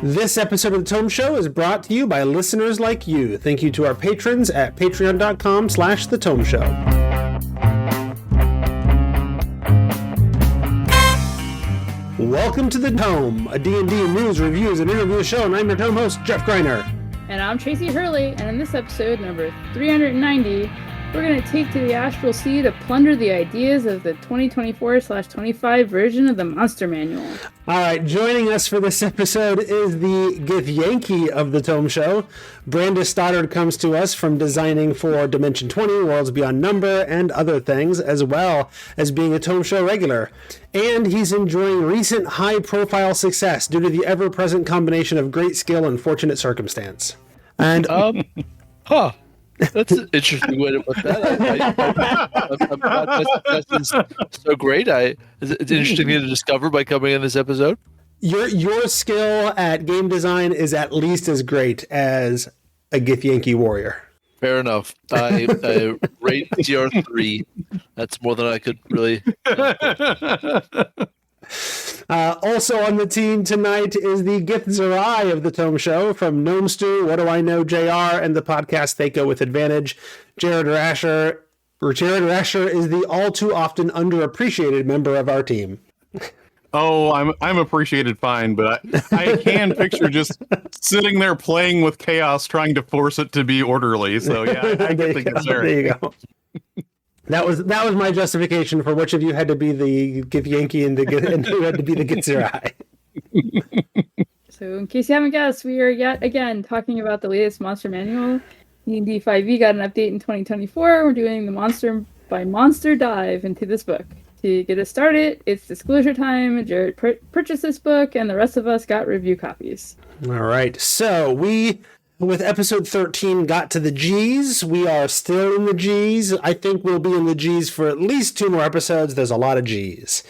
This episode of The Tome Show is brought to you by listeners like you. Thank you to our patrons at patreon.com/The Tome Show. Welcome to The Tome, a D&D news, reviews, and interview show, and I'm your Tome host, Jeff Greiner. And I'm Tracy Hurley, and in this episode, number 390, we're going to take to the Astral Sea to plunder the ideas of the 2024/25 version of the Monster Manual. All right, joining us for this episode is the Githyanki of the Tome Show. Brandis Stoddard comes to us from designing for Dimension 20, Worlds Beyond Number, and other things, as well as being a Tome Show regular. And he's enjoying recent high-profile success due to the ever-present combination of great skill and fortunate circumstance. And That's an interesting way to put that. I'm glad that's so great. It's an interesting thing to discover by coming in this episode. Your skill at game design is at least as great as a Githyanki warrior. Fair enough. I rate CR3. That's more than I could really. Also on the team tonight is the Githzerai of the Tome Show from Gnome Stew, What Do I Know, JR, and the podcast They Go With Advantage. Jared Rascher is the all too often underappreciated member of our team. Oh, I'm appreciated fine, but I can picture just sitting there playing with chaos, trying to force it to be orderly. So yeah, I get the concern. There you go. That was my justification for which of you had to be the Githyanki and who had to be the Githzerai. So, in case you haven't guessed, we are yet again talking about the latest Monster Manual. D&D 5e got an update in 2024. We're doing the monster by monster dive into this book. To get us started, it's disclosure time. Jared purchased this book, and the rest of us got review copies. All right, so we, with episode 13, got to the G's. We are still in the G's. I think we'll be in the G's for at least 2 more episodes. There's a lot of G's.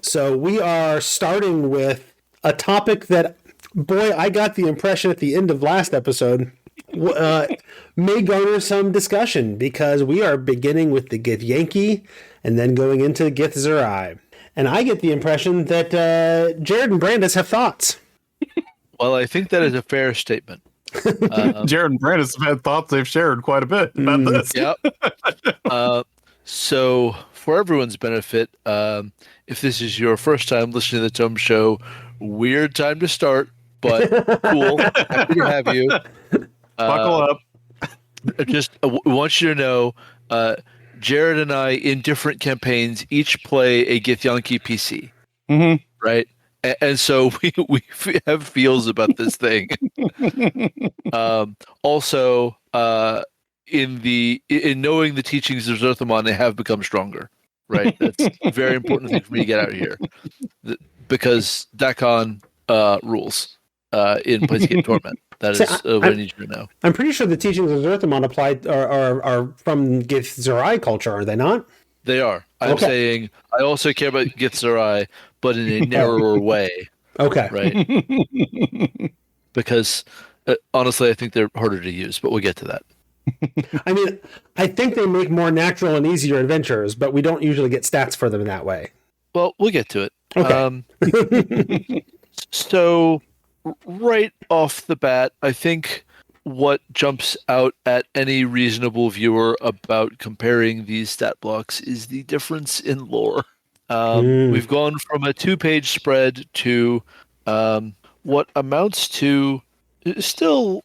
So we are starting with a topic that, boy, I got the impression at the end of last episode may garner some discussion, because we are beginning with the Githyanki and then going into the Githzerai. And I get the impression that Jared and Brandis have thoughts. Well, I think that is a fair statement. Jared and Brandis have had thoughts they've shared quite a bit about this. Yep. So, for everyone's benefit, if this is your first time listening to the Tome Show, weird time to start, but cool. Happy to have you. Buckle up. Just want you to know, Jared and I, in different campaigns, each play a Githyanki PC. Mm-hmm. Right? And so we have feels about this thing. Also, in knowing the teachings of Zerthamon, they have become stronger. Right? That's a very important thing for me to get out here, because Dakon rules in Planescape Torment. That is what I need you to know. I'm pretty sure the teachings of Zerthamon applied are from Githzerai culture, are they not? They are. I'm saying I also care about Githzerai, but in a narrower way. Okay. Right. Because honestly, I think they're harder to use, but we'll get to that. I mean, I think they make more natural and easier adventures, but we don't usually get stats for them in that way. Well, we'll get to it. Okay. So, right off the bat, I think what jumps out at any reasonable viewer about comparing these stat blocks is the difference in lore. We've gone from a 2-page spread to what amounts to still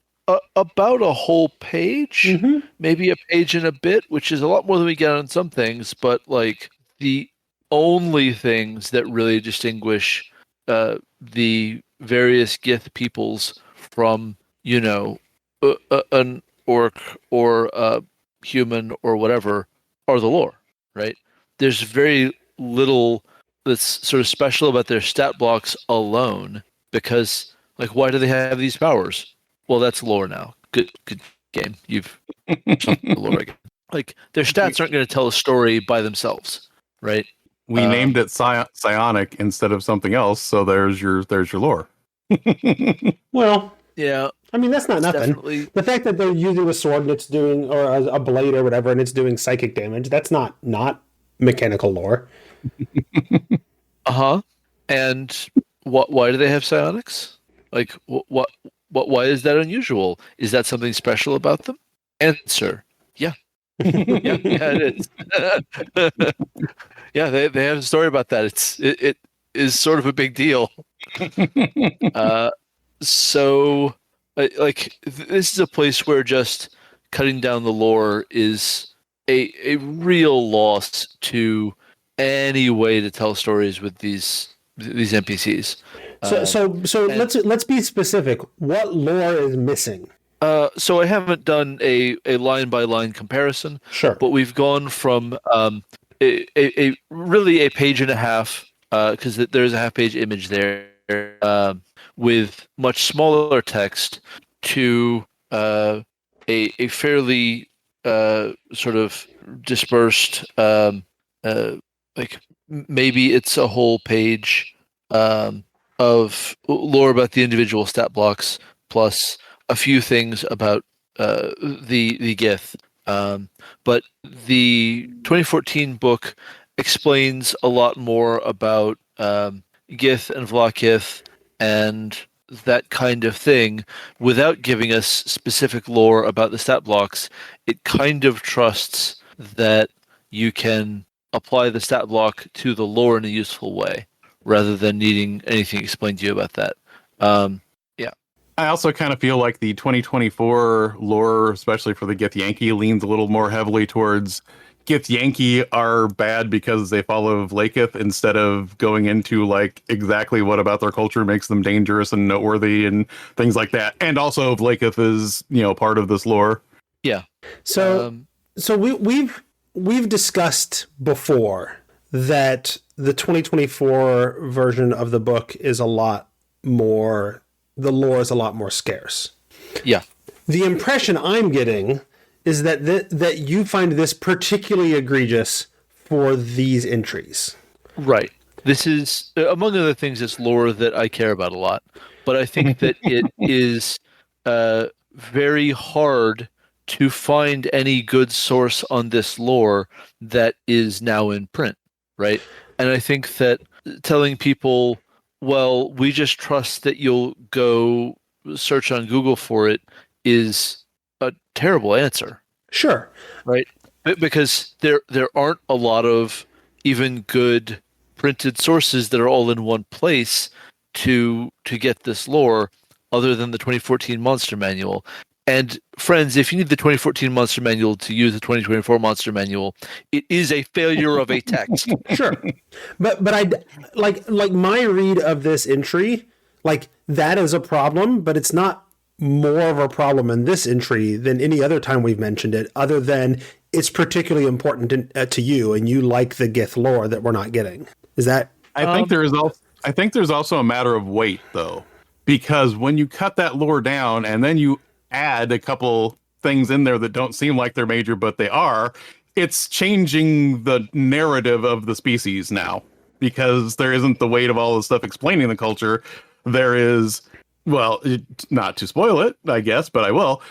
about a whole page, maybe a page and a bit, which is a lot more than we get on some things, but like the only things that really distinguish the various Gith peoples from, an orc or a human or whatever are the lore, right? There's very little that's sort of special about their stat blocks alone, because, like, why do they have these powers? Well, that's lore now. Good game. You've the lore again. Like, their stats aren't going to tell a story by themselves, right? We named it psionic instead of something else, so there's your lore. Well, yeah. I mean, that's not nothing. Definitely. The fact that they're using a sword and it's doing, or a blade or whatever, and it's doing psychic damage, that's not mechanical lore. Uh-huh. And why do they have psionics? Like, why is that unusual? Is that something special about them? Answer: yeah, yeah, it is. Yeah, they have a story about that. It is sort of a big deal. So, this is a place where just cutting down the lore is a real loss to any way to tell stories with these NPCs. So let's be specific. What lore is missing? So I haven't done a line by line comparison. Sure. But we've gone from a really a page and a half, because there's a half page image there, with much smaller text, to a fairly sort of dispersed, like maybe it's a whole page of lore about the individual stat blocks, plus a few things about the Gith. But the 2014 book explains a lot more about Gith and Vlaakith and that kind of thing without giving us specific lore about the stat blocks. It kind of trusts that you can apply the stat block to the lore in a useful way rather than needing anything explained to you about that. I also kind of feel like the 2024 lore, especially for the Gith Yankee, leans a little more heavily towards Gith Yankee are bad because they follow Vlaakith, instead of going into like exactly what about their culture makes them dangerous and noteworthy and things like that. And also Vlaakith is, part of this lore. Yeah. So we've discussed before that the 2024 version of the book is a lot more, the lore is a lot more scarce. Yeah. The impression I'm getting is that that you find this particularly egregious for these entries. Right. This is, among other things, it's lore that I care about a lot. But I think that it is very hard to find any good source on this lore that is now in print, right? And I think that telling people, well, we just trust that you'll go search on Google for it, is a terrible answer. Sure. Right? Because there aren't a lot of even good printed sources that are all in one place to get this lore, other than the 2014 Monster Manual. And friends, if you need the 2014 Monster Manual to use the 2024 Monster Manual, it is a failure of a text. Sure. But I like my read of this entry, like that is a problem, but it's not more of a problem in this entry than any other time we've mentioned it, other than it's particularly important to you and you like the Gith lore that we're not getting. Is that? I think there's also a matter of weight, though, because when you cut that lore down and then you add a couple things in there that don't seem like they're major, but they are, it's changing the narrative of the species now, because there isn't the weight of all the stuff explaining the culture. There is, well, not to spoil it, I guess, but I will.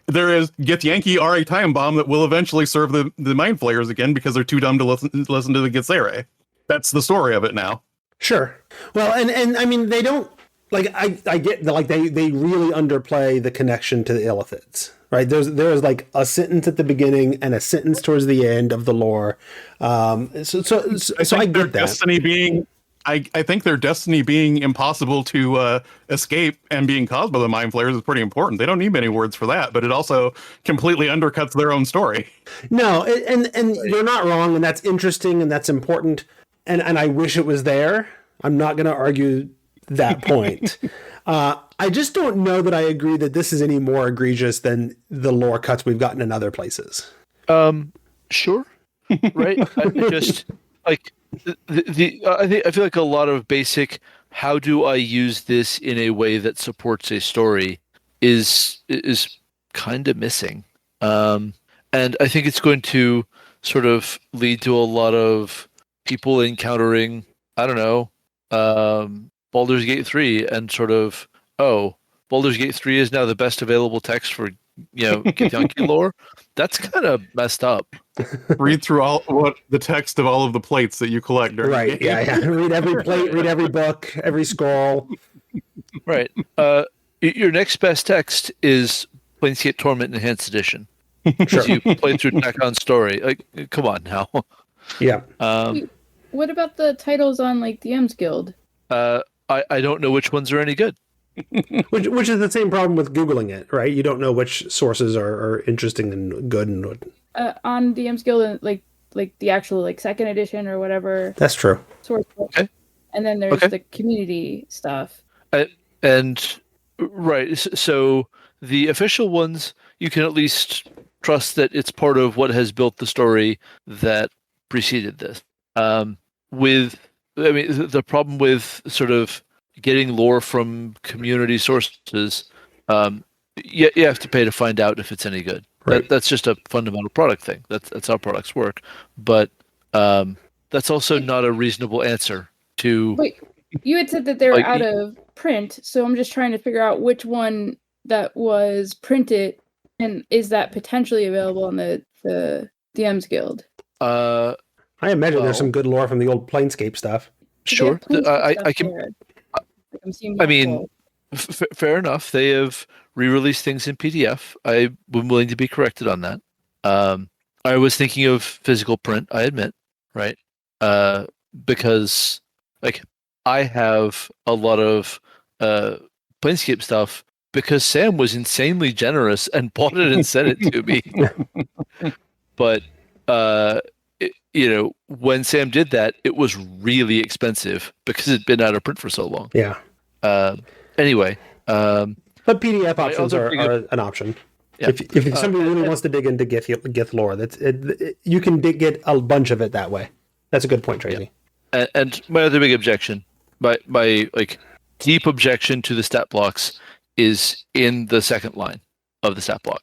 There is Gith Yankee are a time bomb that will eventually serve the Mind Flayers again because they're too dumb to listen to the Githzere. That's the story of it now. Sure. Well, and I mean, they don't, like, I get like they really underplay the connection to the Illithids, right? There's like a sentence at the beginning and a sentence towards the end of the lore. So I get that. I think their destiny being impossible to escape and being caused by the Mind Flayers is pretty important. They don't need many words for that, but it also completely undercuts their own story. No, and you're not wrong, and that's interesting and that's important, and I wish it was there. I'm not going to argue that point. I just don't know that I agree that this is any more egregious than the lore cuts we've gotten in other places. Sure, right? I just like I feel like a lot of basic how do I use this in a way that supports a story is kind of missing, and I think it's going to sort of lead to a lot of people encountering, I don't know, Baldur's Gate 3 and sort of, oh, Baldur's Gate 3 is now the best available text for, Gith Yankee lore. That's kind of messed up. Read through the text of all of the plates that you collect during right. the game. Yeah. Read every plate, read every book, every scroll. Right. Your next best text is Planescape Torment Enhanced Edition. Sure. You play through Dakon's story. Like, come on now. Yeah. What about the titles on like DM's Guild? I don't know which ones are any good. Which is the same problem with Googling it, right? You don't know which sources are interesting and good and On DM's Guild, like the actual like second edition or whatever. that's true. Source book. Okay. And then there's the community stuff. And right, so the official ones, you can at least trust that it's part of what has built the story that preceded this. The problem with sort of getting lore from community sources, you have to pay to find out if it's any good. Right. That's just a fundamental product thing. That's how products work. But that's also not a reasonable answer to. Wait, you had said that they're Like, out of print, so I'm just trying to figure out which one that was printed, and is that potentially available on the DM's Guild? I imagine there's Well- some good lore from the old Planescape stuff. Sure. I can. I'm seeing I mean, multiple. fair enough. They have re-released things in PDF. I'm willing to be corrected on that. I was thinking of physical print, I admit, right? Because like I have a lot of Planescape stuff because Sam was insanely generous and bought it and sent it to me. But when Sam did that, it was really expensive because it'd been out of print for so long. Yeah. Anyway, But PDF My options other are big- an option. Yeah. If somebody really wants to dig into Gith lore, you can get a bunch of it that way. That's a good point, Tracy. and my other big objection, my like deep objection to the stat blocks is in the second line of the stat block.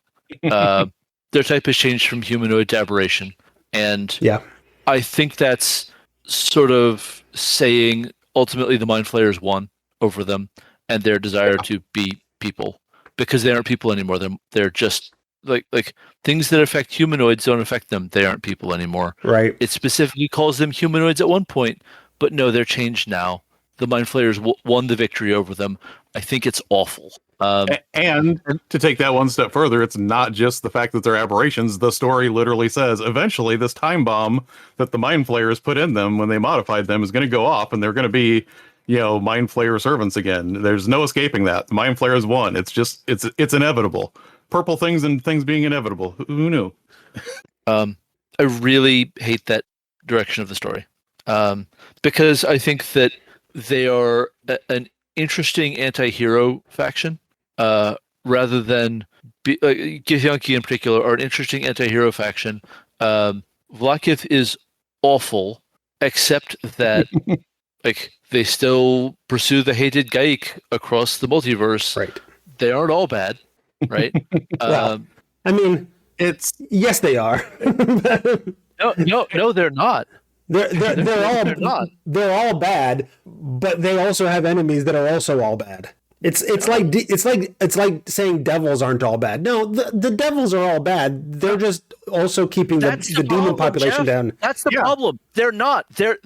Their type has changed from humanoid to aberration, and Yeah. I think that's sort of saying ultimately the Mind Flayers won over them and their desire to be people, because they aren't people anymore. They're just like things that affect humanoids don't affect them. They aren't people anymore. Right. It specifically calls them humanoids at one point, but no, they're changed now. The Mind Flayers won the victory over them. I think it's awful. And to take that one step further, it's not just the fact that they're aberrations. The story literally says eventually this time bomb that the Mind Flayers put in them when they modified them is going to go off, and they're going to be, Mind Flayer servants again. There's no escaping that. The Mind Flayers won. It's just it's inevitable. Purple things and things being inevitable. Who knew? I really hate that direction of the story, because I think that they are an interesting anti-hero faction, rather than Githyanki in particular are an interesting anti-hero faction. Vlakith is awful, except that they still pursue the hated Gaik across the multiverse. Right. They aren't all bad, right? Well, I mean, yes, they are. No, they're not. They're not. They're all bad, but they also have enemies that are also all bad. It's like saying devils aren't all bad. No, the devils are all bad. They're just also keeping the demon problem, population Jeff. down. That's the problem. They're not. They're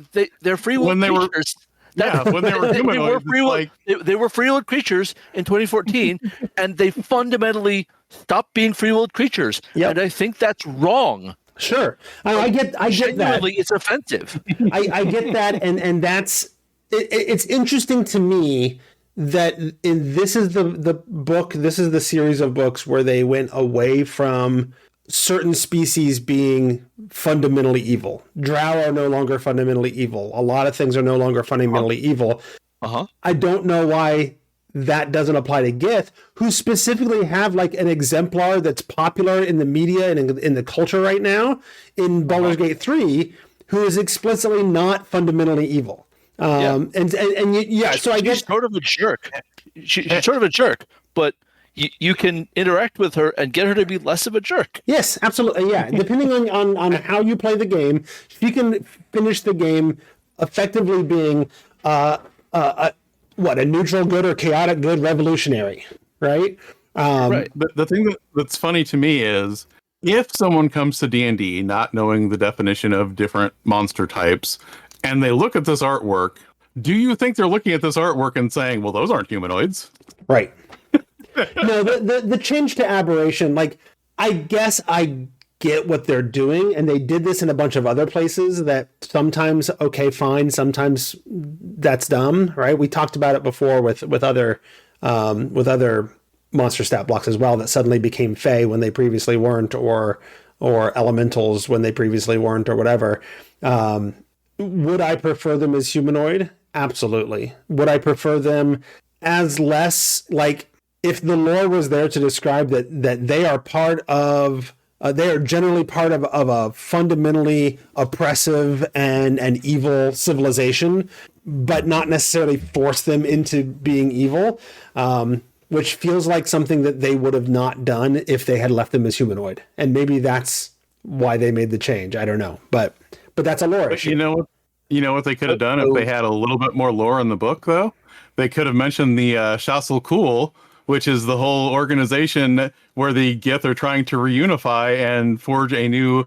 free will creatures. When they were humanoids, they were free will creatures in 2014, and they fundamentally stopped being free will creatures. Yep. And I think that's wrong. Sure, I get that. Genuinely, it's offensive. I get that, and that's it's interesting to me that this is the book. This is the series of books where they went away from certain species being fundamentally evil. Drow are no longer fundamentally evil. A lot of things are no longer fundamentally evil. I don't know why that doesn't apply to Gith, who specifically have like an exemplar that's popular in the media and in the culture right now in Baldur's Gate 3, who is explicitly not fundamentally evil. So I guess She's sort of a jerk. She's sort of a jerk, but you can interact with her and get her to be less of a jerk. Yes, absolutely. Yeah, depending on how you play the game, she can finish the game effectively being a neutral good or chaotic good revolutionary, right? Right. The thing that's funny to me is if someone comes to D&D not knowing the definition of different monster types, and they look at this artwork, do you think they're looking at this artwork and saying, well, those aren't humanoids? Right. No, the change to aberration, like, I guess I get what they're doing, and they did this in a bunch of other places that sometimes, okay, fine, sometimes that's dumb, right? We talked about it before with other monster stat blocks as well that suddenly became Fey when they previously weren't, or elementals when they previously weren't, or whatever. Would I prefer them as humanoid? Absolutely. Would I prefer them as less, like, if the lore was there to describe that they are part of, they are generally part of a fundamentally oppressive and evil civilization, but not necessarily force them into being evil, which feels like something that they would have not done if they had left them as humanoid. And maybe that's why they made the change. I don't know, but that's a lore issue. You know what they could have done if they had a little bit more lore in the book, though? They could have mentioned the Shassel Kul, which is the whole organization where the Gith are trying to reunify and forge a new,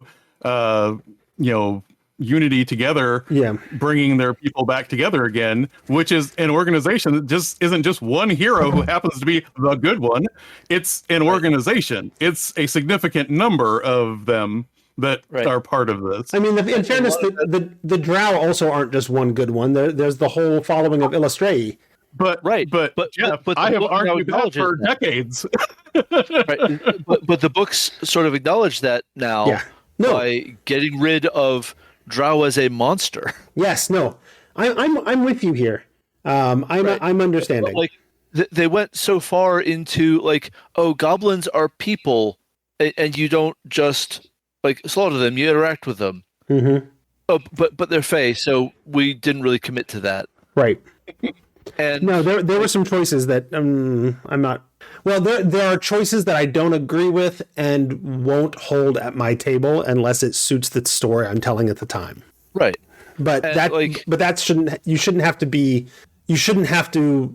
unity together, bringing their people back together again, which is an organization that just isn't just one hero who happens to be the good one. It's an organization. It's a significant number of them that are part of this. I mean, in fairness, the Drow also aren't just one good one. There's the whole following of Illustrae. But Jeff, I have argued that for decades. But the books sort of acknowledge that now by getting rid of Drow as a monster. Yes, no, I'm with you here. I'm understanding. Like they went so far into like, oh, goblins are people, and you don't just like slaughter them; you interact with them. Mm-hmm. Oh, but they're Fey, so we didn't really commit to that. Right. And no, there were some choices that I'm not. Well, there are choices that I don't agree with and won't hold at my table unless it suits the story I'm telling at the time. Right. But you shouldn't have to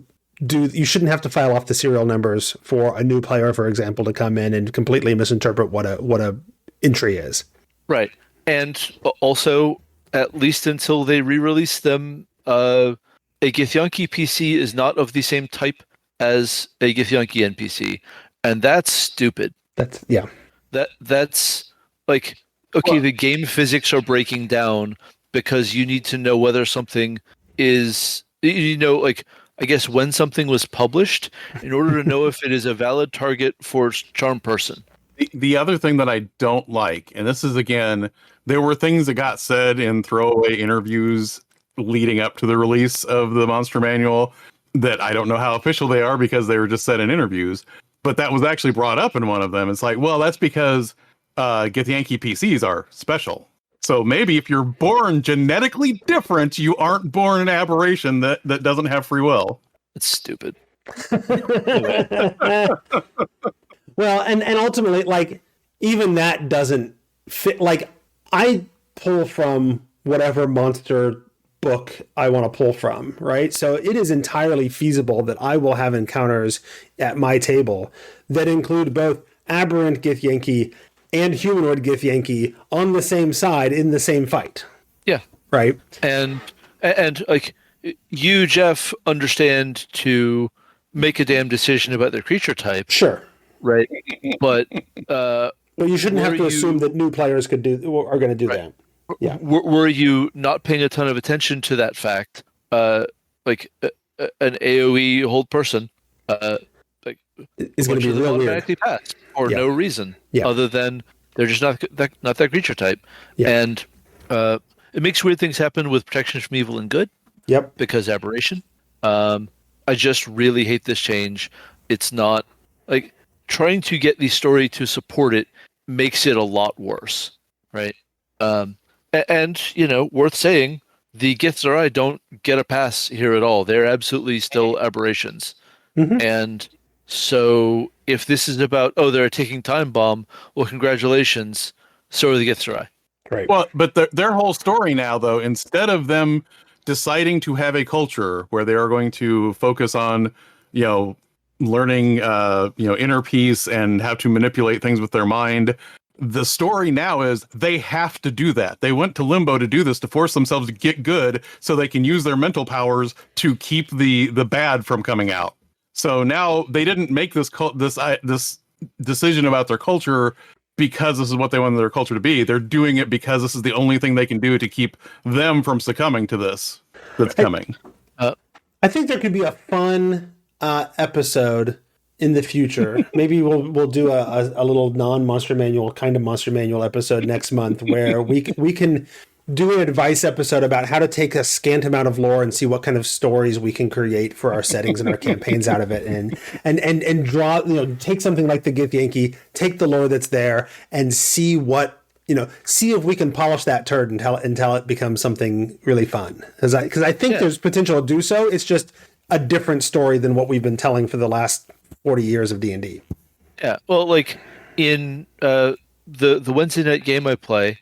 file off the serial numbers for a new player, for example, to come in and completely misinterpret what a entry is. Right. And also, at least until they re-release them, a Githyanki PC is not of the same type as a Githyanki NPC, and that's stupid. That's like, okay, the game physics are breaking down because you need to know whether something is, like, I guess when something was published in order to know if it is a valid target for charm person. The other thing that I don't like, and this is, again, there were things that got said in throwaway interviews leading up to the release of the Monster Manual that I don't know how official they are because they were just said in interviews, but that was actually brought up in one of them. It's like, well, that's because Githyanki PCs are special. So maybe if you're born genetically different, you aren't born an aberration that doesn't have free will. It's stupid. Well, and ultimately, like, even that doesn't fit. Like, I pull from whatever monster book I want to pull from, right? So it is entirely feasible that I will have encounters at my table that include both aberrant Githyanki and humanoid Githyanki on the same side in the same fight. Yeah. Right. And like, you, Jeff, understand to make a damn decision about their creature type. Sure. Right. But you shouldn't have to assume that new players are going to do that. Yeah. Were you not paying a ton of attention to that fact? Like an AOE hold person, like, is going to be real automatically weird. Passed for no reason other than they're just not that creature type. Yeah. And it makes weird things happen with protection from evil and good. Yep. Because aberration. I just really hate this change. It's not like trying to get the story to support it makes it a lot worse, right? And, worth saying, the Githzerai don't get a pass here at all. They're absolutely still aberrations. Mm-hmm. And so if this is about, they're a ticking time bomb, well, congratulations, so are the Githzerai. Right. Well, but their whole story now, though, instead of them deciding to have a culture where they are going to focus on, learning, inner peace and how to manipulate things with their mind, The story now is they have to do that. They went to limbo to do this, to force themselves to get good so they can use their mental powers to keep the bad from coming out. So now they didn't make this decision about their culture because this is what they wanted their culture to be. They're doing it because this is the only thing they can do to keep them from succumbing to this that's coming. I think there could be a fun episode in the future. Maybe we'll do a little non-Monster Manual kind of Monster Manual episode next month where we can do an advice episode about how to take a scant amount of lore and see what kind of stories we can create for our settings and our campaigns out of it, and draw, take something like the Githyanki, take the lore that's there, and see if we can polish that turd until it becomes something really fun. Because I think there's potential to do so. It's just a different story than what we've been telling for the last 40 years of D&D. Yeah, well, like in the Wednesday night game I play,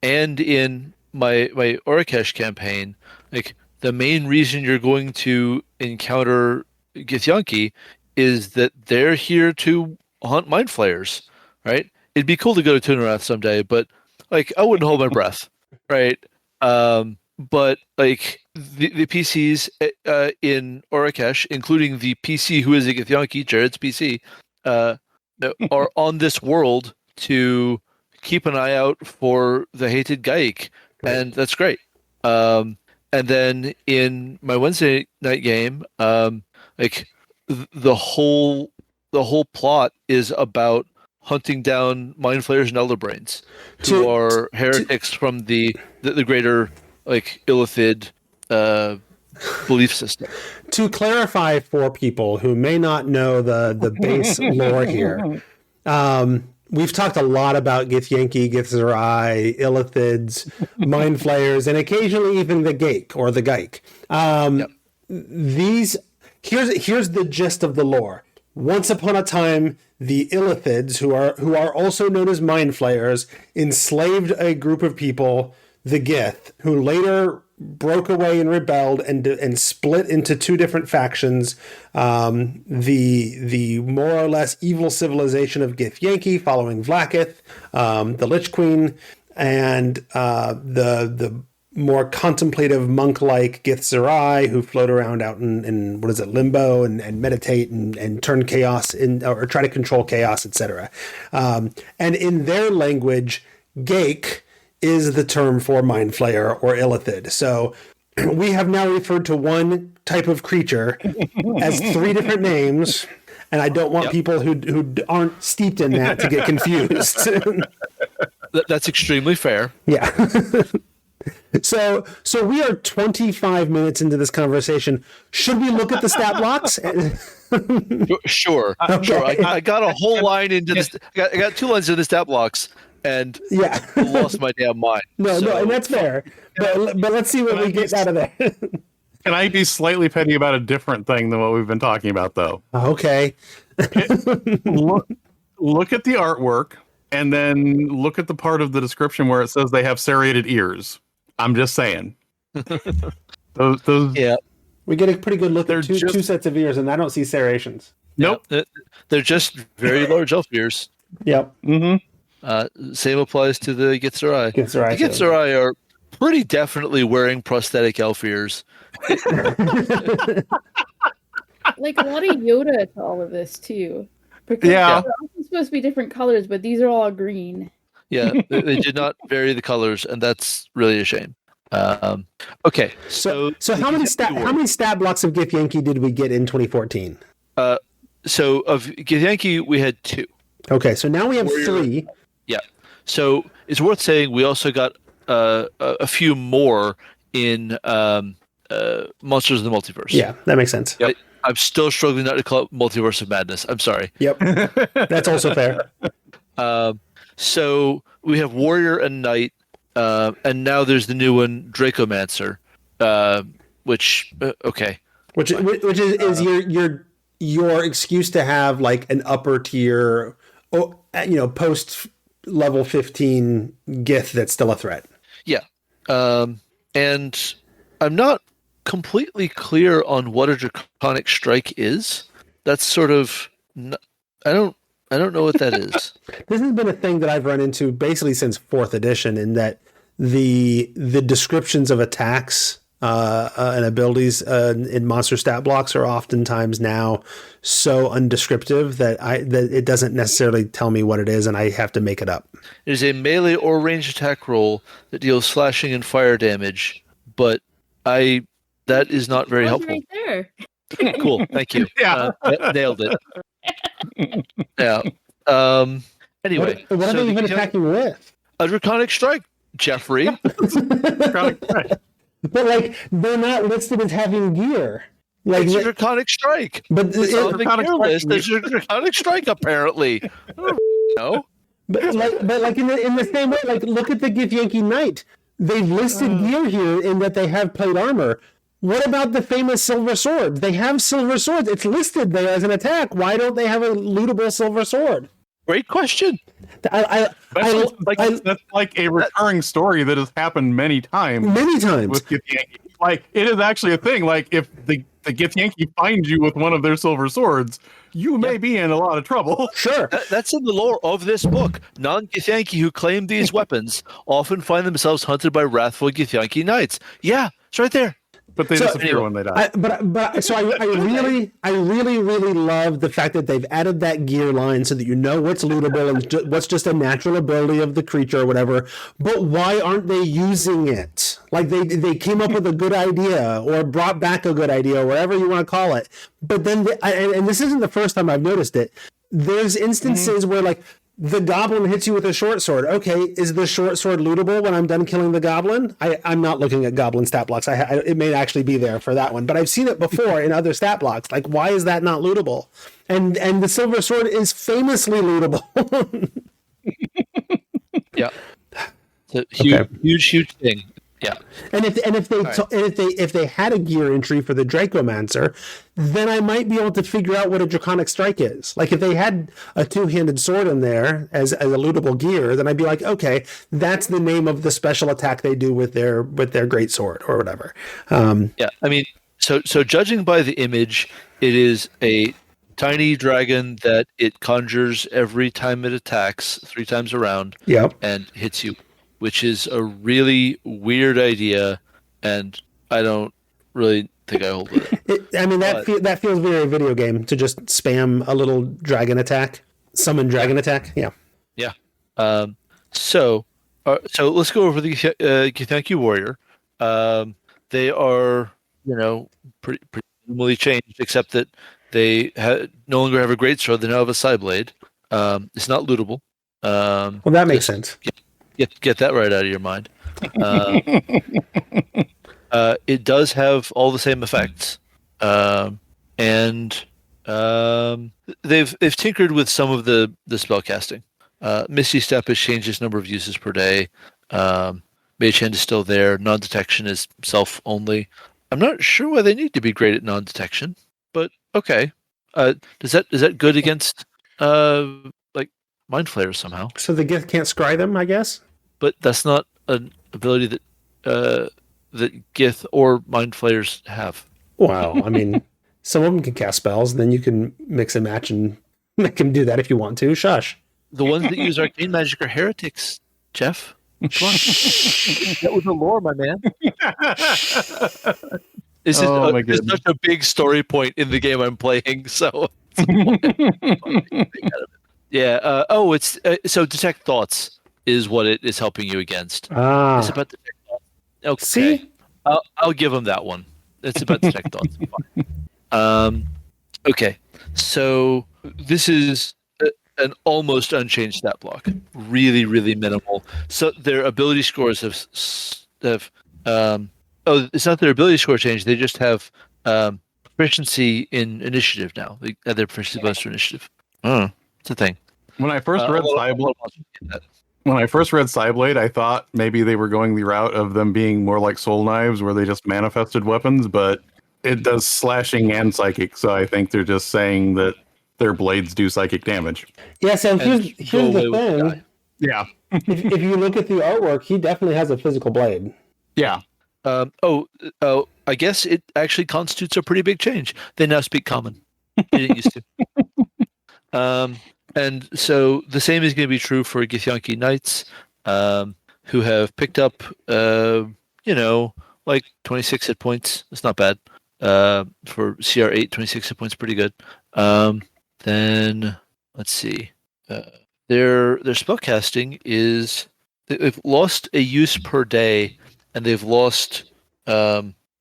and in my Orakesh campaign, like the main reason you're going to encounter Githyanki is that they're here to hunt mind flayers, right? It'd be cool to go to Tunarath someday, but like I wouldn't hold my breath, right? But like the PCs in Orakesh, including the PC who is a Githyanki, Jared's PC, are on this world to keep an eye out for the hated Gaik, and that's great. And then in my Wednesday night game, like the whole plot is about hunting down mind flayers and elder brains who are heretics from the greater like Illithid belief system. To clarify for people who may not know the base lore here, we've talked a lot about Githyanki, Githzerai, Illithids, mind flayers, and occasionally even the Gaik or the Gaik. Here's the gist of the lore. Once upon a time, the Illithids, who are also known as mind flayers, enslaved a group of people, the Gith, who later broke away and rebelled and split into two different factions. The more or less evil civilization of Githyanki, following Vlaakith, the Lich Queen, and the more contemplative monk-like Githzerai, who float around out in what is it, limbo, and meditate and turn chaos or try to control chaos, etc. And in their language, Gaik is the term for mind flayer or Illithid. So we have now referred to one type of creature as three different names, and I don't want people who aren't steeped in that to get confused. That's extremely fair. Yeah. So we are 25 minutes into this conversation. Should we look at the stat blocks? Sure. Okay. Sure. I got a whole line into this. I got 2 lines into the stat blocks, and lost my damn mind. No, and that's fair. But let's see what we get out of there. Can I be slightly petty about a different thing than what we've been talking about, though? Okay. Look at the artwork, and then look at the part of the description where it says they have serrated ears. I'm just saying. Those We get a pretty good look at two sets of ears, and I don't see serrations. Nope. Yeah, they're just very large elf ears. Yep. Mm-hmm. Same applies to the Githzerai. The Githzerai Githzerai are pretty definitely wearing prosthetic elf ears. Like a lot of Yoda to all of this too. Because Yeah. they're also supposed to be different colors, but these are all green. Yeah, they did not vary the colors, and that's really a shame. Okay, So how many stat blocks of Githyanki did we get in 2014? So of Githyanki, we had 2. Okay, so now we have 3. Yeah. So it's worth saying we also got a few more in Monsters of the Multiverse. Yeah, that makes sense. Yep. I'm still struggling not to call it Multiverse of Madness. I'm sorry. Yep, that's also fair. So we have Warrior and Knight, and now there's the new one, Dracomancer, which okay. Which is your excuse to have like an upper tier, post level 15 Gith that's still a threat. Yeah, and I'm not completely clear on what a Draconic Strike is. That's sort of I don't I don't know what that is. This has been a thing that I've run into basically since 4th edition, in that the descriptions of attacks and abilities in monster stat blocks are oftentimes now so undescriptive that it doesn't necessarily tell me what it is, and I have to make it up. It is a melee or ranged attack roll that deals slashing and fire damage, but that is not very helpful. Right there. Cool, thank you. Yeah. Nailed it. Yeah. Anyway, What are they even attacking with? a draconic strike, Jeffrey. But like, they're not listed as having gear. Like, It's a draconic strike. but It's on the Draconic gear strike. list. There's a draconic strike, apparently. I don't know. But like in the same way, like, look at the Githyanki Knight. They've listed gear here in that they have plate armor. What about the famous silver sword? They have silver swords. It's listed there as an attack. Why don't they have a lootable silver sword? Great question. That's like a recurring story that has happened many times. Many times. With Githyanki. Like, it is actually a thing. Like, if the Githyanki finds you with one of their silver swords, you may be in a lot of trouble. Sure. That's in the lore of this book. Non-Githyanki who claim these weapons often find themselves hunted by wrathful Githyanki knights. Yeah, it's right there. But they disappear when they die. I really love the fact that they've added that gear line so that you know what's lootable and what's just a natural ability of the creature or whatever. But why aren't they using it? Like, they came up with a good idea or brought back a good idea or whatever you want to call it. But then, and this isn't the first time I've noticed it. There's instances where, like, the goblin hits you with a short sword. Okay, is the short sword lootable when I'm done killing the goblin? I'm not looking at goblin stat blocks. It may actually be there for that one, but I've seen it before in other stat blocks. Like, why is that not lootable? And the silver sword is famously lootable. Yeah, it's a huge thing. Yeah, and if they had a gear entry for the Dracomancer, then I might be able to figure out what a draconic strike is. Like, if they had a two-handed sword in there as a lootable gear, then I'd be like, okay, that's the name of the special attack they do with their great sword or whatever. Yeah. I mean, so judging by the image, it is a tiny dragon that it conjures every time it attacks 3 times around. Yep. And hits you, which is a really weird idea, and I don't really think I hold with it. That feels very video game to just spam a little dragon attack, summon dragon attack. Yeah. Yeah. So let's go over the Githyanki warrior. They are, pretty minimally changed, except that they no longer have a great sword. They now have a side blade. It's not lootable. Well, that makes sense. Get that right out of your mind. It does have all the same effects, and they've tinkered with some of the spell casting. Misty Step has changed its number of uses per day. Mage Hand is still there. Non-detection is self only. I'm not sure why they need to be great at non-detection, but okay. Is that good against like mind flayers somehow? So the Gith can't scry them, I guess. But that's not an ability that Gith or mind flayers have. Wow, I mean, some of them can cast spells, and then you can mix and match and make them do that if you want to. Shush. The ones that use arcane magic are heretics, Jeff. Come on. That was the lore, my man. This is such a big story point in the game I'm playing. So, yeah. It's so detect thoughts is what it is helping you against. It's about detect thoughts. Okay. See, I'll give them that one. It's about detect thoughts. Fine. Okay. So this is an almost unchanged stat block. Really, really minimal. So their ability scores have it's not their ability score change. They just have proficiency in initiative now. They have their proficiency bonus for initiative. It's a thing. When I first read Cyblade, I thought maybe they were going the route of them being more like soul knives, where they just manifested weapons, but it does slashing and psychic. So I think they're just saying that their blades do psychic damage. Yes, and here's the thing. Yeah. if you look at the artwork, he definitely has a physical blade. Yeah. I guess it actually constitutes a pretty big change. They now speak common. They didn't used to. And so the same is going to be true for Githyanki Knights, who have picked up, like 26 hit points. It's not bad. For CR8, 26 hit points, pretty good. Then let's see. Their spellcasting is they've lost a use per day, and they've lost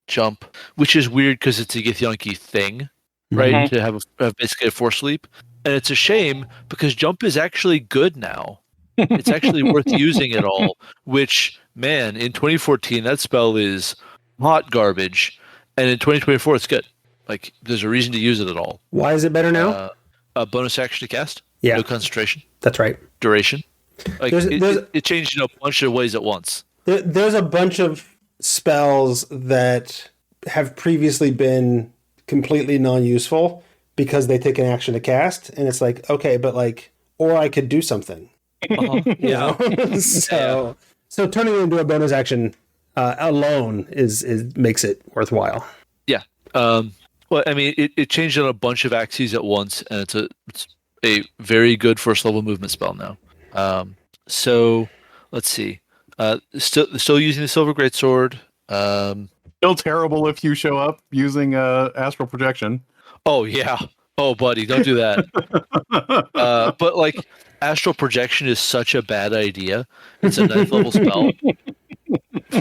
jump, which is weird because it's a Githyanki thing, right? To have basically a force leap, and it's a shame because jump is actually good now. It's actually worth using it all. Which, man, in 2014 that spell is hot garbage, and in 2024 it's good. Like, there's a reason to use it at all. Why is it better now? A bonus action to cast. Yeah. No concentration. That's right. Duration. Like, it changed in a bunch of ways at once. There's a bunch of spells that have previously been completely non-useful because they take an action to cast, and it's like, okay, but like, or I could do something. Yeah. So turning it into a bonus action alone is makes it worthwhile. Yeah. Well, I mean, it changed on a bunch of axes at once, and it's a very good first level movement spell now. So let's see. Still using the Silver Greatsword. Still terrible if you show up using astral projection. Oh yeah. Oh buddy, don't do that. But like, astral projection is such a bad idea. It's a 9th level spell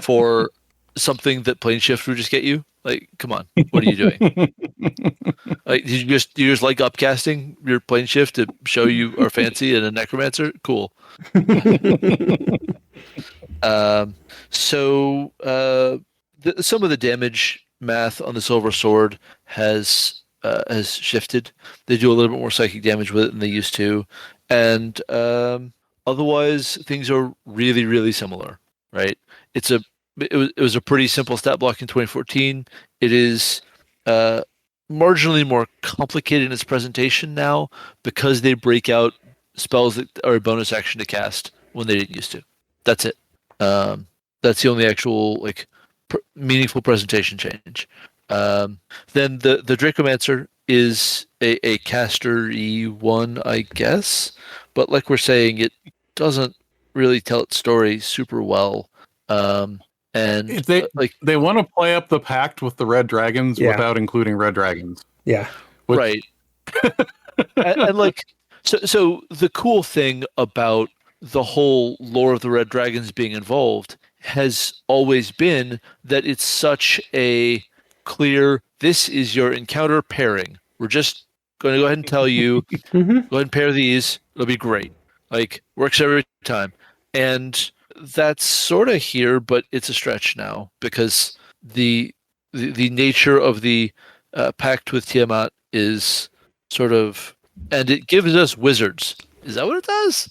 for something that plane shift would just get you. Like, come on, what are you doing? Like, you just like upcasting your plane shift to show you are fancy and a necromancer? Cool. Some of the damage math on the Silver Sword has shifted. They do a little bit more psychic damage with it than they used to, and otherwise things are really, really similar. Right? It was a pretty simple stat block in 2014. It is marginally more complicated in its presentation now because they break out spells that are a bonus action to cast when they didn't used to. That's it. That's the only actual meaningful presentation change. Then the Dracomancer is a caster-y one, I guess, but like we're saying, it doesn't really tell its story super well. And if they want to play up the pact with the red dragons without including red dragons. Yeah. Right. and like, so the cool thing about the whole lore of the red dragons being involved has always been that it's such a clear, this is your encounter pairing. We're just going to go ahead and tell you, go ahead and pair these. It'll be great. Like, works every time. And that's sort of here, but it's a stretch now because the nature of the pact with Tiamat is sort of, and it gives us wizards. Is that what it does?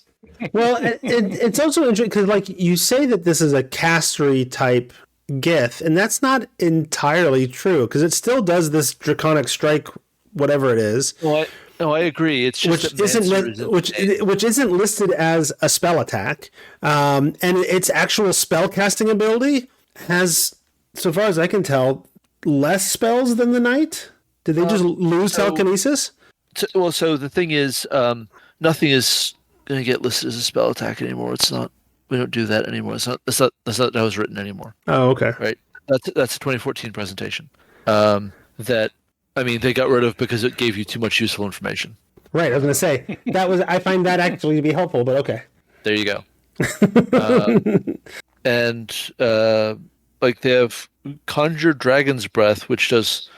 Well, it's also interesting because, like, you say that this is a castery type Gith, and that's not entirely true because it still does this draconic strike, whatever it is. Well, I agree. It's just which isn't listed as a spell attack, and its actual spell casting ability has, so far as I can tell, less spells than the knight. Did they just lose telekinesis? So the thing is, nothing is going to get listed as a spell attack anymore. It's not. We don't do that anymore. That's not how it's written anymore. Oh, okay. Right. That's a 2014 presentation. That, I mean, they got rid of because it gave you too much useful information. Right. I was going to say I find that actually to be helpful, but okay. There you go. And like, they have Conjure Dragon's Breath, which does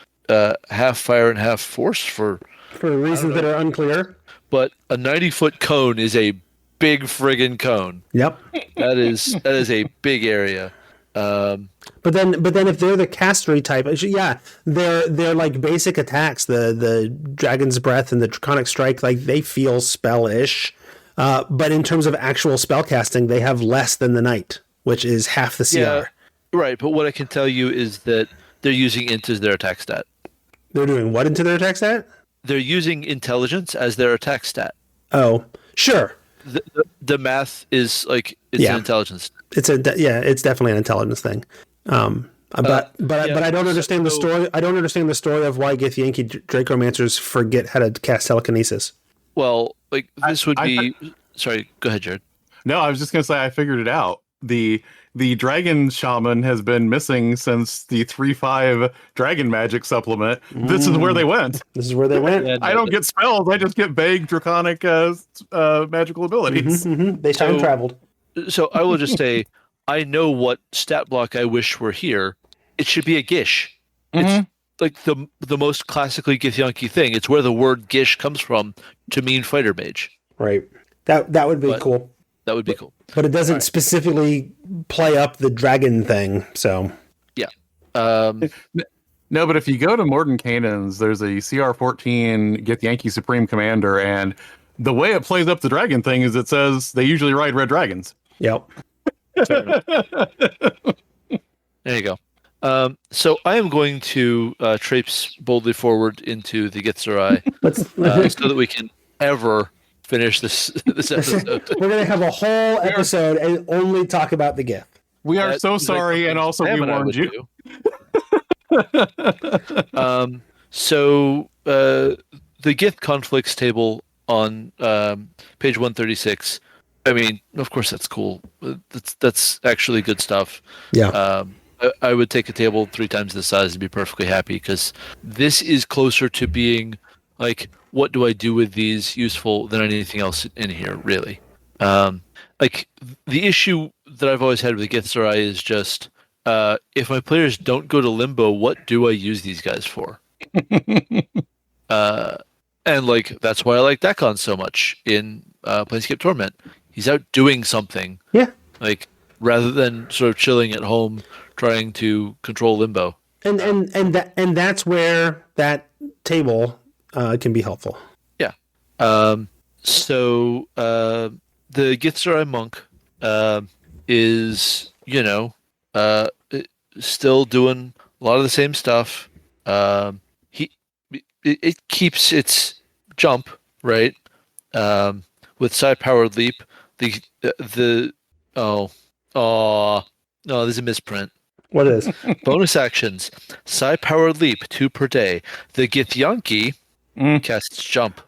half fire and half force for reasons that are unclear. But a 90-foot cone is a big friggin' cone. Yep. That is a big area. But then if they're the castery type, yeah, they're like basic attacks. The Dragon's Breath and the Draconic Strike, like, they feel spell-ish. But in terms of actual spell casting, they have less than the knight, which is half the CR. Yeah, right. But what I can tell you is that they're using int as their attack stat. They're doing what into their attack stat? They're using intelligence as their attack stat. Oh, sure. The math is like, it's an intelligence. It's definitely an intelligence thing. But I don't understand the story. I don't understand the story of why Githyanki Dracomancers forget how to cast telekinesis. Well, like this would I- be. Sorry, go ahead, Jared. No, I was just gonna say I figured it out. The dragon shaman has been missing since the 3/5 dragon magic supplement. This is where they went. This is where they went. Yeah, I don't get spells. I just get vague draconic magical abilities. They time traveled. So I will just say, I know what stat block I wish were here. It should be a Gish. It's like the most classically Githyanki thing. It's where the word Gish comes from to mean fighter mage. Right. That would be cool. That would be cool. But it doesn't specifically play up the dragon thing. So Yeah. No, but if you go to Mordenkainen's, there's a CR-14 Githyanki Supreme Commander, and the way it plays up the dragon thing is it says they usually ride red dragons. yep. There you go. So I am going to traipse boldly forward into the Githzerai so that we can ever finish this episode. We're gonna have a whole episode and only talk about the gift. We are That so is like sorry, and also we Sam and I warned would you. do. So the Gith conflicts table on page 136. I mean, of course, that's cool. That's actually good stuff. Yeah. I would take a table 3 times this size and be perfectly happy, because this is closer to being like, what do I do with these useful than anything else in here, really. Like the issue that I've always had with Githzerai is just if my players don't go to limbo, what do I use these guys for? And like that's why I like Dakon so much in Planescape Torment. He's out doing something. Yeah. Like rather than sort of chilling at home trying to control limbo. And that's where that table can be helpful. Yeah. So the Githzerai monk is, still doing a lot of the same stuff. It keeps its jump, right? With side powered leap. There's a misprint. What is? Bonus actions. Psi powered leap 2 per day. The Githyanki casts jump.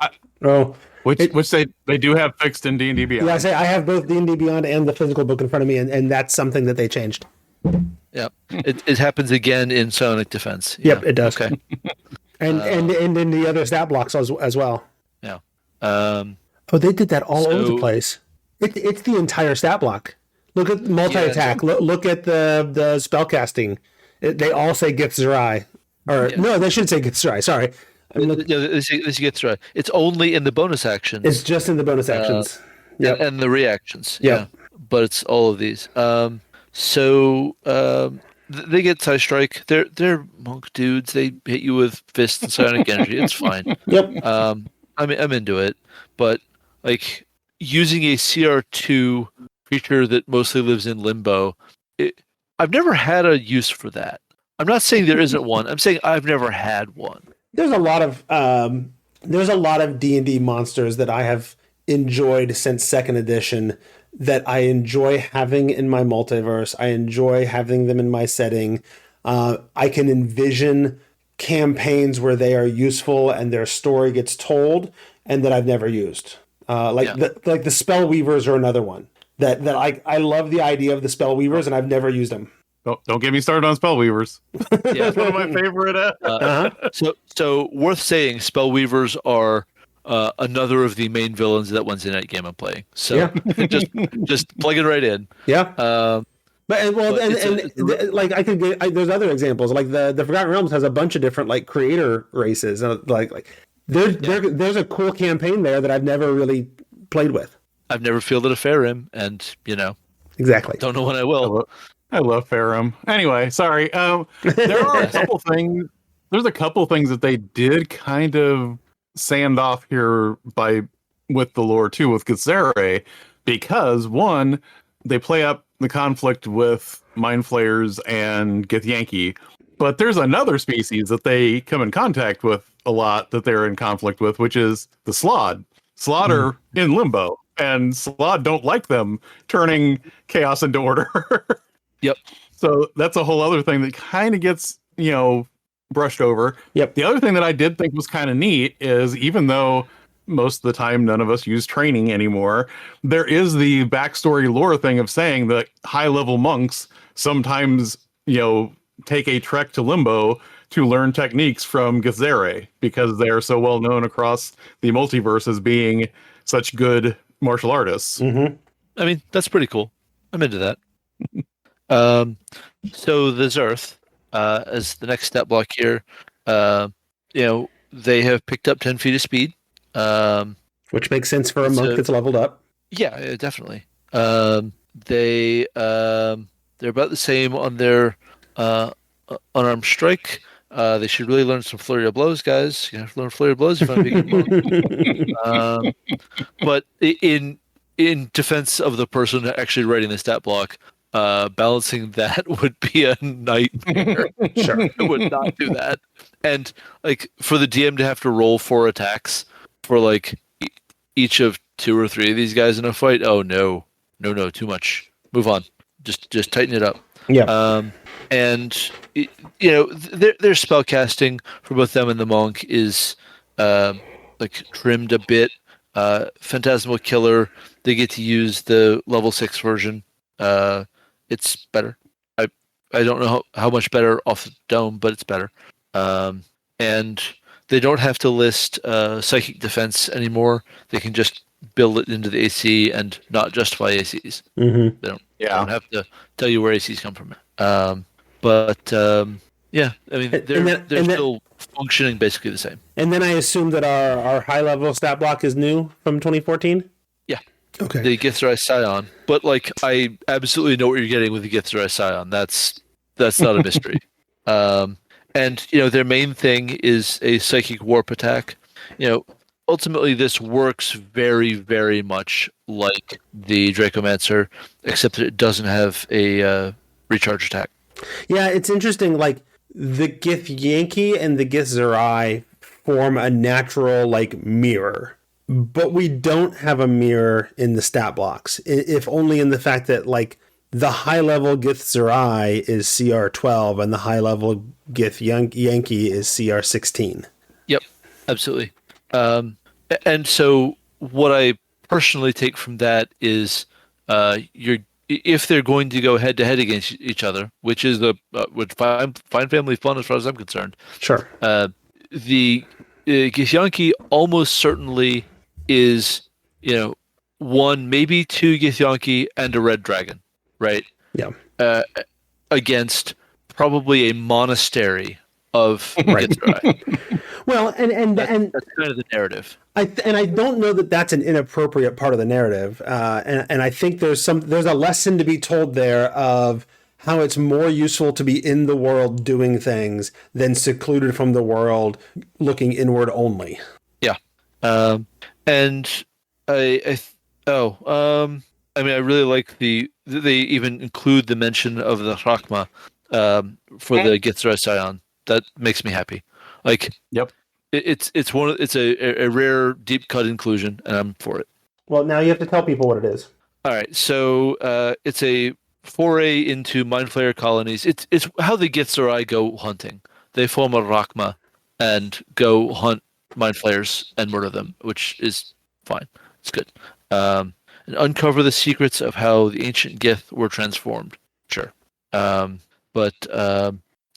Which they do have fixed in D&D Beyond. Yeah, I have both D&D Beyond and the physical book in front of me, and that's something that they changed. Yep. It happens again in Psionic Defense. Yep, Yeah. it does. Okay. And in the other stat blocks as well. Yeah. They did that all over the place. It's the entire stat block. Look at multi-attack. Look at the spell casting. They all say Githzerai. No, they should say Githzerai. Sorry. This gets right. It's only in the bonus actions. It's just in the bonus actions. And the reactions. Yep. Yeah. But it's all of these. They get Psi Strike. They're monk dudes. They hit you with fists and psionic energy. It's fine. Yep. I'm into it. But like using a CR2 creature that mostly lives in limbo, I've never had a use for that. I'm not saying there isn't one. I'm saying I've never had one. There's a lot of D&D monsters that I have enjoyed since 2nd edition that I enjoy having in my multiverse. I enjoy having them in my setting. I can envision campaigns where they are useful and their story gets told, and that I've never used. The Spell Weavers are another one that I love the idea of the Spell Weavers, and I've never used them. Don't get me started on Spellweavers. Yeah. That's one of my favorite. So worth saying, Spellweavers are another of the main villains of that Wednesday night game I'm playing. So just plug it right in. Yeah. I could get. There's other examples. Like the Forgotten Realms has a bunch of different like creator races. There's a cool campaign there that I've never really played with. I've never fielded a Farim, and Exactly. don't know when I will. I love Farum. Anyway, sorry. There are a couple things. There's a couple things that they did kind of sand off here with the lore too, with Githzerai, because one, they play up the conflict with Mind Flayers and Githyanki, but there's another species that they come in contact with a lot that they're in conflict with, which is the Slod. Slod are in limbo, and Slod don't like them turning chaos into order. Yep. So that's a whole other thing that kind of gets, brushed over. Yep. The other thing that I did think was kind of neat is even though most of the time none of us use training anymore. There is the backstory lore thing of saying that high-level monks sometimes, take a trek to Limbo to learn techniques from Githzere because they're so well known across the multiverse as being such good martial artists. Mm-hmm. I mean, that's pretty cool. I'm into that. So the Zerth, as the next stat block here, they have picked up 10 feet of speed. Which makes sense for a monk that's leveled up. Yeah, definitely. They're about the same on their unarmed strike. They should really learn some flurry of blows, guys. You have to learn flurry of blows if I'm being monk. But in defense of the person actually writing the stat block, balancing that would be a nightmare. Sure. I would not do that. And for the DM to have to roll 4 attacks for each of 2 or 3 of these guys in a fight. Oh no, too much. Move on. Just tighten it up. Yeah. And their spell casting for both them and the monk is trimmed a bit. Phantasmal Killer, they get to use the level 6 version. It's better. I don't know how much better off the dome, but it's better. And they don't have to list psychic defense anymore. They can just build it into the AC and not justify ACs. Mm-hmm. They don't have to tell you where ACs come from. Yeah, I mean, they're still functioning basically the same. And then I assume that our high level stat block is new from 2014? Yeah. Okay. The Githzerai Scion. But I absolutely know what you're getting with the Githzerai Scion. That's not a mystery. And their main thing is a psychic warp attack. Ultimately this works very, very much like the Dracomancer, except that it doesn't have a recharge attack. Yeah, it's interesting. The Githyanki and the Githzerai form a natural mirror, but we don't have a mirror in the stat blocks. If only in the fact that the high level Githzerai is CR 12 and the high level Githyanki is CR 16. Yep, absolutely. And so what I personally take from that is if they're going to go head to head against each other, which is would fine family fun as far as I'm concerned. Sure. The Githyanki almost certainly is, 1, maybe 2 Githyanki and a red dragon, right? Yeah. Against probably a monastery of Githzerai. Well, and that's kind of the narrative. I don't know that that's an inappropriate part of the narrative, and I think there's a lesson to be told there of how it's more useful to be in the world doing things than secluded from the world looking inward only. Yeah, and I really like they even include the mention of the Chakma for the Githzerai Scion. That makes me happy. Yep. It's a rare deep cut inclusion, and I'm for it. Well, now you have to tell people what it is. All right, so it's a foray into mind flayer colonies. It's how the Githzerai go hunting. They form a Rakma and go hunt mind flayers and murder them, which is fine. It's good. And uncover the secrets of how the ancient Gith were transformed. Sure.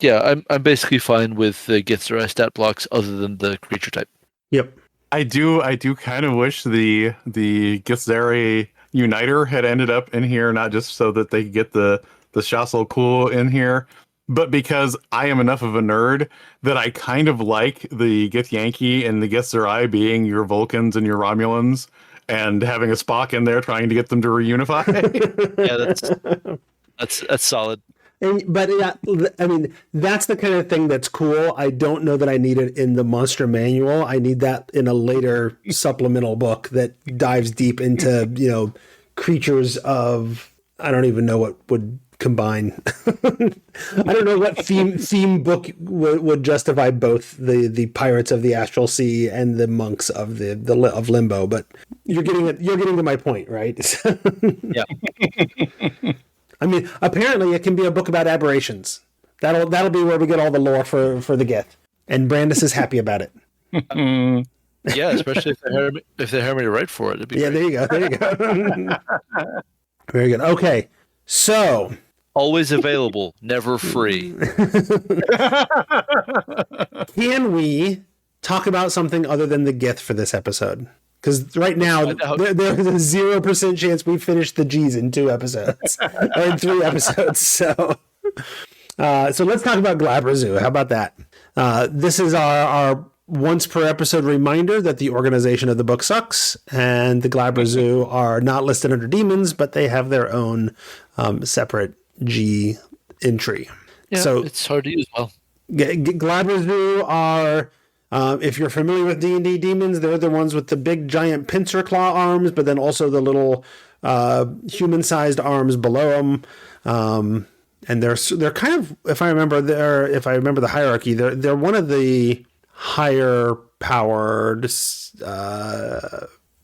Yeah, I'm basically fine with the Githzerai stat blocks other than the creature type. Yep. I do kind of wish the Githzerai Uniter had ended up in here, not just so that they could get the Shassel Cool in here, but because I am enough of a nerd that I kind of like the Githyanki and the Githzerai being your Vulcans and your Romulans and having a Spock in there trying to get them to reunify. Yeah, that's solid. But I mean, that's the kind of thing that's cool. I don't know that I need it in the Monster Manual. I need that in a later supplemental book that dives deep into, creatures of, I don't even know what would combine. I don't know what theme book would justify both the Pirates of the Astral Sea and the monks of of Limbo. But you're getting to my point, right? Yeah. I mean, apparently it can be a book about aberrations. That'll be where we get all the lore for the Gith. And Brandis is happy about it. Yeah, especially if they hire me to write for it. It'd be Yeah, great. there you go. Very good. Okay, so Always available, never free. can we talk about something other than the Gith for this episode? Because right now find out. there is a 0% chance we finish the G's in 2 episodes or in 3 episodes. So let's talk about Glabra Zoo. How about that? This is our once per episode reminder that the organization of the book sucks, and the Glabra Zoo are not listed under demons, but they have their own separate G entry. Yeah, So it's hard to use well. Glabra Zoo are, if you're familiar with D&D demons, they're the ones with the big giant pincer claw arms, but then also the little human-sized arms below them. And they're kind of, if I remember the hierarchy, they're one of the higher powered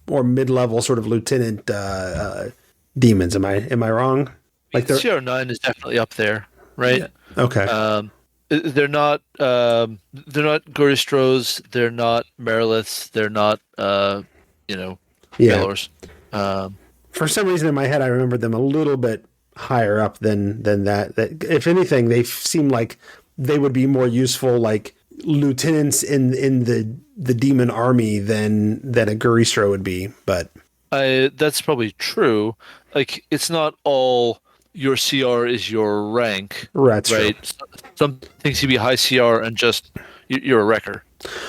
or mid-level sort of lieutenant demons. Am I wrong? Like CR9 is definitely up there, right? Yeah. Okay. They're not Goristros, they're not Meriliths, they're not Valors. For some reason in my head I remember them a little bit higher up than that. That if anything, they seem like they would be more useful like lieutenants in the demon army than a Goristro would be. But that's probably true. Like it's not all your CR is your rank, That's right? true. Some things can be high CR and just you're a wrecker.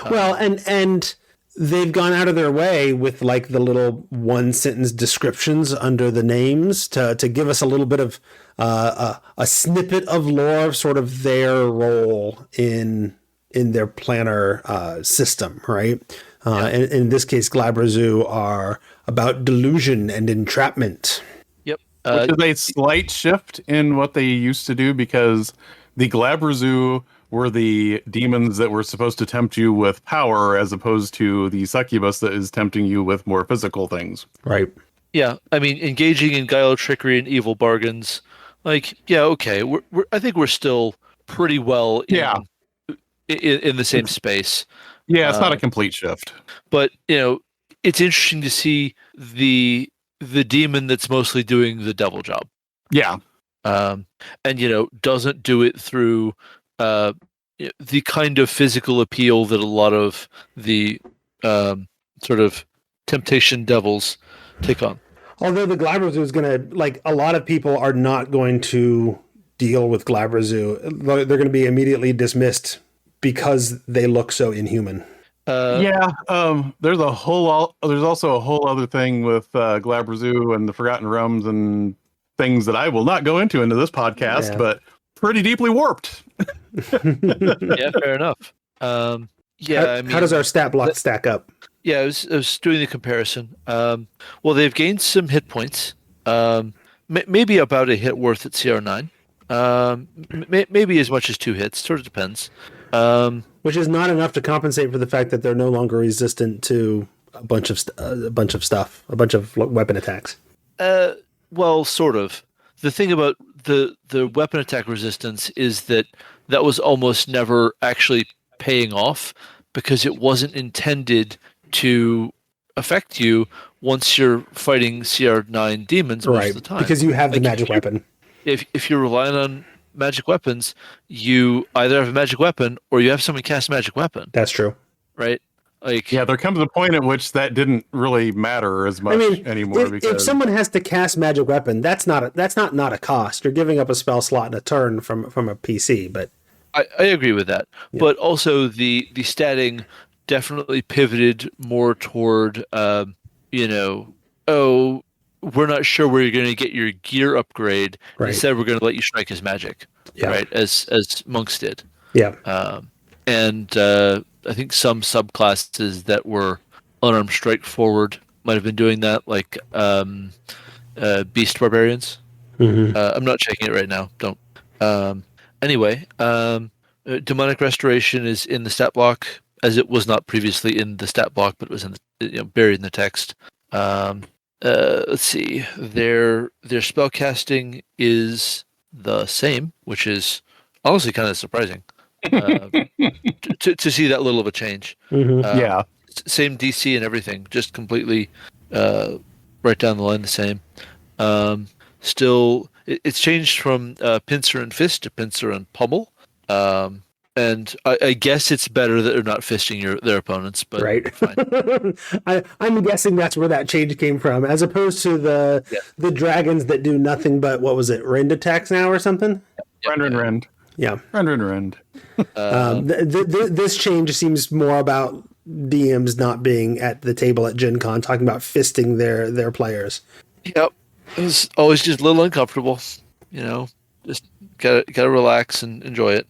Well, and they've gone out of their way with like the little 1-sentence descriptions under the names to give us a little bit of a snippet of lore of sort of their role in their planner system, right? And in this case, Glabra Zoo are about delusion and entrapment. Yep. Which is a slight shift in what they used to do, because the Glabra Zoo were the demons that were supposed to tempt you with power, as opposed to the succubus that is tempting you with more physical things. Right. Yeah, I mean, engaging in guile, trickery, and evil bargains. Like, yeah, okay. I think we're still pretty well in the same space. Yeah, it's not a complete shift. But, it's interesting to see the demon that's mostly doing the devil job. Yeah. And, doesn't do it through the kind of physical appeal that a lot of the sort of temptation devils take on. Although the Glabra Zoo is going to, like, a lot of people are not going to deal with Glabra Zoo. They're going to be immediately dismissed because they look so inhuman. There's also a whole other thing with Glabra Zoo and the Forgotten Realms and things that I will not go into this podcast, but pretty deeply warped. Yeah, fair enough. How does our stat block stack up? Yeah, I was doing the comparison. Well, they've gained some hit points. Maybe about a hit worth at CR9. Maybe as much as 2 hits. Sort of depends. Which is not enough to compensate for the fact that they're no longer resistant to a bunch of stuff, a bunch of weapon attacks. Well, sort of. The thing about the weapon attack resistance is that was almost never actually paying off, because it wasn't intended to affect you once you're fighting CR9 demons most of the time. Because you have the magic weapon. If you're relying on magic weapons, you either have a magic weapon or you have someone cast a magic weapon. That's true. Right? Like, yeah, there comes a point at which that didn't really matter as much anymore. If someone has to cast magic weapon, that's not a cost. You're giving up a spell slot and a turn from a PC. But I agree with that. Yeah. But also the statting definitely pivoted more toward we're not sure where you're going to get your gear upgrade. Right. Instead, we're going to let you strike as magic, right? As monks did. Yeah. And I think some subclasses that were unarmed strike forward might have been doing that, like beast barbarians. Mm-hmm. I'm not checking it right now. Don't. Anyway, demonic restoration is in the stat block, as it was not previously in the stat block, but it was buried in the text. Let's see. Their spellcasting is the same, which is honestly kind of surprising to see that little of a change. Mm-hmm. same DC and everything, just completely right down the line the same. Still, it's changed from pincer and fist to pincer and pummel. And I guess it's better that they're not fisting their opponents, but right. Fine. I'm guessing that's where that change came from, as opposed to the dragons that do nothing but, what was it, rend attacks now or something? Rend. Yeah. Rend. This change seems more about DMs not being at the table at Gen Con talking about fisting their players. Yep. It was always just a little uncomfortable, just gotta relax and enjoy it.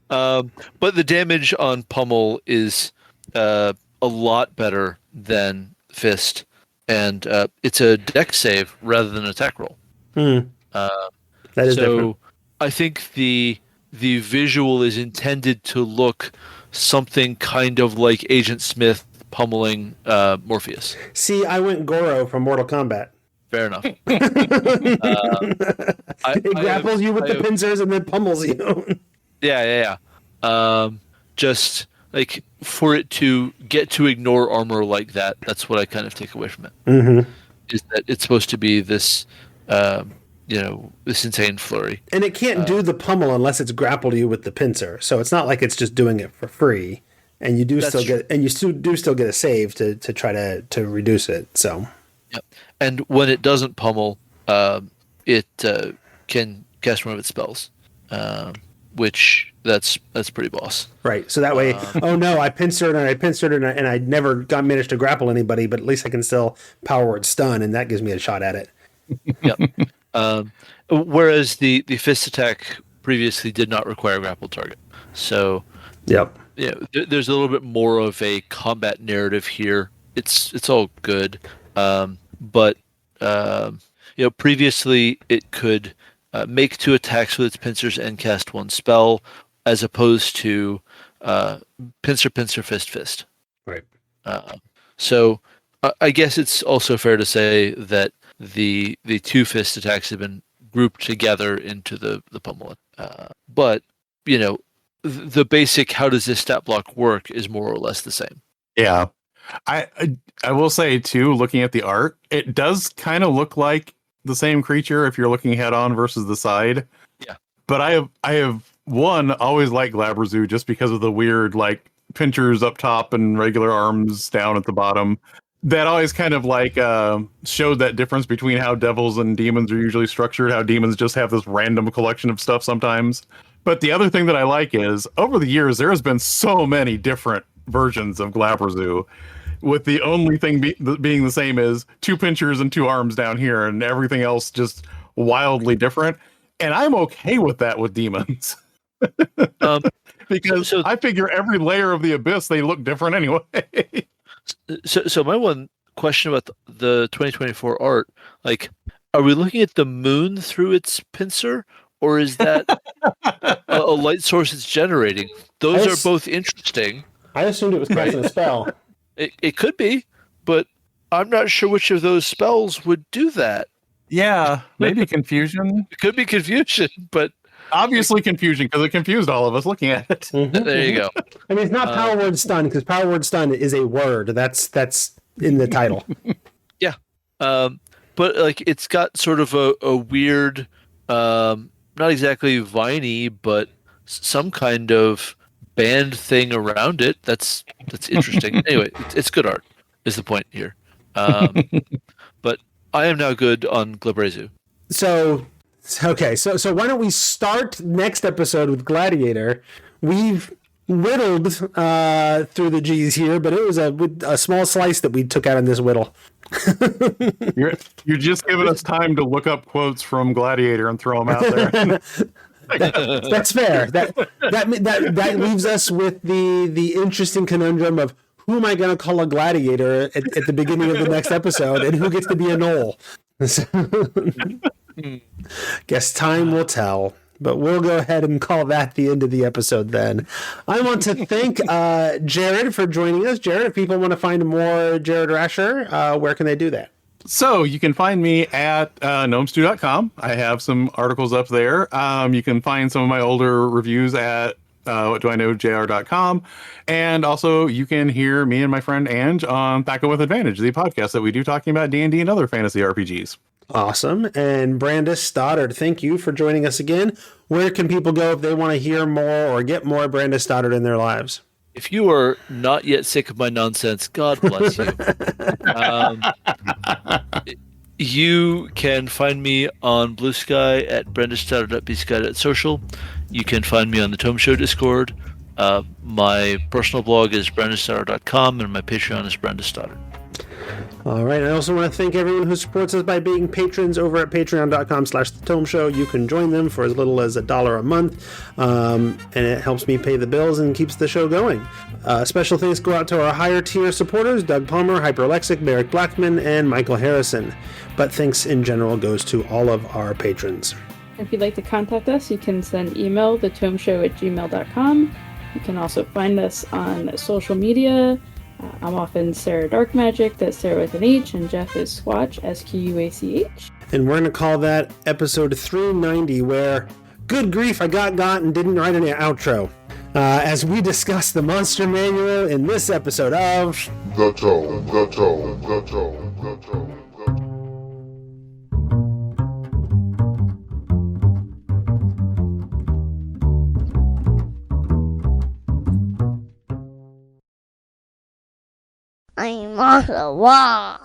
But the damage on pummel is a lot better than fist, and it's a dex save rather than an attack roll. That is different. I think the visual is intended to look something kind of like Agent Smith pummeling Morpheus. See, I went Goro from Mortal Kombat. Fair enough. It grapples you with the pincers and then pummels you. Yeah. Just like for it to get to ignore armor like that, that's what I kind of take away from it. Mm-hmm. Is that it's supposed to be this, this insane flurry. And it can't do the pummel unless it's grappled you with the pincer. So it's not like it's just doing it for free. And you do still get a save to try to reduce it. So. Yep. And when it doesn't pummel, it can cast one of its spells, which that's pretty boss. Right. So that way, oh no, I pincered and I never managed to grapple anybody, but at least I can still power word stun, and that gives me a shot at it. Yep. Whereas the fist attack previously did not require a grapple target. So. Yep. Yeah. There's a little bit more of a combat narrative here. It's all good. But previously it could make 2 attacks with its pincers and cast 1 spell, as opposed to pincer, fist. Right. So I guess it's also fair to say that the 2 fist attacks have been grouped together into the pummel. But the basic how does this stat block work is more or less the same. Yeah. I will say too, looking at the art, it does kind of look like the same creature if you're looking head on versus the side. Yeah. But I have always liked Glabrezu just because of the weird like pinchers up top and regular arms down at the bottom. That always kind of like showed that difference between how devils and demons are usually structured, how demons just have this random collection of stuff sometimes. But the other thing that I like is over the years there has been so many different versions of Glabrezu, with the only thing being the same is 2 pinchers and 2 arms down here, and everything else just wildly different. And I'm okay with that with demons. Because I figure every layer of the abyss, they look different anyway. So my one question about the 2024 art, like, are we looking at the moon through its pincer, or is that a light source it's generating? Those are both interesting. I assumed it was casting a spell. It could be, but I'm not sure which of those spells would do that. Yeah, maybe confusion. It could be confusion, but obviously confusion because it confused all of us looking at it. Mm-hmm. There you go. I mean, it's not power word stun, because power word stun is a word. That's in the title. Yeah, but like it's got sort of a weird, not exactly viney, but some kind of band thing around it. That's interesting. Anyway, it's good art is the point here. But I am now good on Glabrezu. So why don't we start next episode with Gladiator? We've whittled through the G's here, but it was a small slice that we took out in this whittle. You're just giving us time to look up quotes from Gladiator and throw them out there. That's fair. That leaves us with the interesting conundrum of who am I going to call a gladiator at the beginning of the next episode, and who gets to be a knoll. Guess time will tell. But we'll go ahead and call that the end of the episode then. I want to thank Jared for joining us. Jared, if people want to find more Jared Rascher, where can they do that? So you can find me at gnomestew.com. I have some articles up there. You can find some of my older reviews at whatdoiknowjr.com. And also, you can hear me and my friend Ange on Thaco with Advantage, the podcast that we do talking about D&D and other fantasy RPGs. Awesome. And Brandis Stoddard, thank you for joining us again. Where can people go if they want to hear more or get more Brandis Stoddard in their lives? If you are not yet sick of my nonsense, God bless you. You can find me on Blue Sky at brandisstoddard.bsky.social. You can find me on the Tome Show Discord. My personal blog is brandisstoddard.com, and my Patreon is Brandis Stoddard. All right. I also want to thank everyone who supports us by being patrons over at patreon.com/thetome-show. You can join them for as little as $1 a month, and it helps me pay the bills and keeps the show going. Special thanks go out to our higher tier supporters, Doug Palmer, Hyperlexic, Barrick Blackman, and Michael Harrison. But thanks in general goes to all of our patrons. If you'd like to contact us, you can send email thetomeshow@gmail.com. You can also find us on social media. I'm often Sarah Dark Magic, that's Sarah with an H, and Jeff is Squatch, SQUACH. And we're going to call that episode 390, where, good grief, I got and didn't write any outro. As we discuss the Monster Manual in this episode of... The Tome. I'm on the wall.